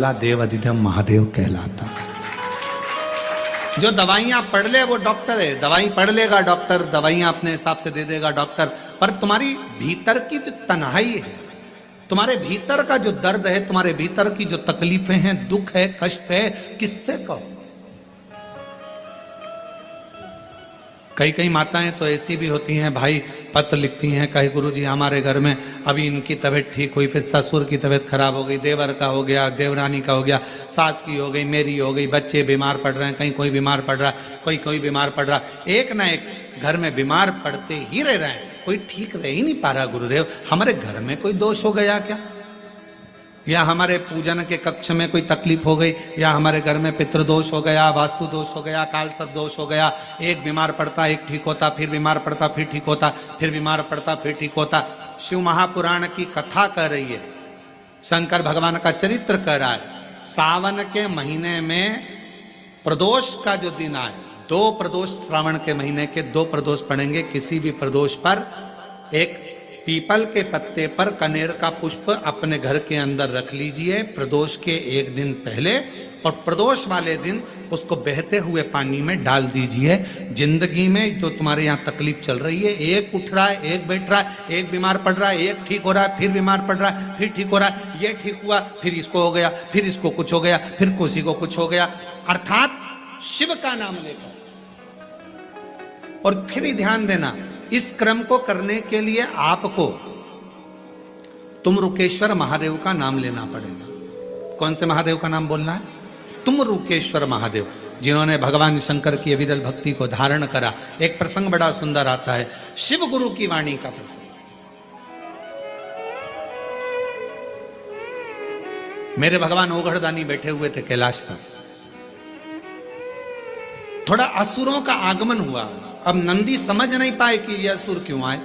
वाला देव अधिधम महादेव कहलाता। जो दवाइयां पढ़ ले वो डॉक्टर है, दवाई पढ़ लेगा डॉक्टर, दवाइयां अपने हिसाब से दे देगा डॉक्टर, पर तुम्हारी भीतर की जो तन्हाई है, तुम्हारे भीतर का जो दर्द है, तुम्हारे भीतर की जो तकलीफें हैं, दुख है, कष्ट है, किससे कहो। कई कई माताएं तो ऐसी भी होती हैं भाई, पत्र लिखती हैं, कहे गुरुजी हमारे घर में अभी इनकी तबीयत ठीक हुई, फिर ससुर की तबीयत खराब हो गई, देवर का हो गया, देवरानी का हो गया, सास की हो गई, मेरी हो गई, बच्चे बीमार पड़ रहे हैं, कहीं कोई बीमार पड़ रहा है, कोई बीमार पड़ रहा है, एक ना एक घर में बीमार पड़ते ही रह रहे हैं, कोई ठीक रह ही नहीं पा रहा। गुरुदेव हमारे घर में कोई दोष हो गया क्या, या हमारे पूजन के कक्ष में कोई तकलीफ हो गई, या हमारे घर में पितृदोष हो गया, वास्तु दोष हो गया, काल सर्प दोष हो गया, एक बीमार पड़ता एक ठीक होता, फिर बीमार पड़ता फिर ठीक होता, फिर बीमार पड़ता फिर ठीक होता। शिव महापुराण की कथा कह रही है, शंकर भगवान का चरित्र कह रहा है, सावन के महीने में प्रदोष का जो दिन आए, 2 प्रदोष श्रावण के महीने के 2 प्रदोष पड़ेंगे, किसी भी प्रदोष पर एक पीपल के पत्ते पर कनेर का पुष्प अपने घर के अंदर रख लीजिए प्रदोष के एक दिन पहले, और प्रदोष वाले दिन उसको बहते हुए पानी में डाल दीजिए। जिंदगी में जो तुम्हारे यहाँ तकलीफ चल रही है, एक उठ रहा है, एक बैठ रहा है, एक बीमार पड़ रहा है, एक ठीक हो रहा है, फिर बीमार पड़ रहा है, फिर ठीक हो रहा है, ये ठीक हुआ, फिर इसको हो गया, फिर इसको कुछ हो गया, फिर किसी को कुछ हो गया, अर्थात शिव का नाम लेकर। और फिर ही ध्यान देना, इस क्रम को करने के लिए आपको तुम रुकेश्वर महादेव का नाम लेना पड़ेगा। कौन से महादेव का नाम बोलना है? तुम रुकेश्वर महादेव, जिन्होंने भगवान शंकर की अविरल भक्ति को धारण करा। एक प्रसंग बड़ा सुंदर आता है, शिव गुरु की वाणी का प्रसंग। मेरे भगवान ओघड़दानी बैठे हुए थे कैलाश पर, थोड़ा असुरों का आगमन हुआ। अब नंदी समझ नहीं पाए कि यह असुर क्यों आए,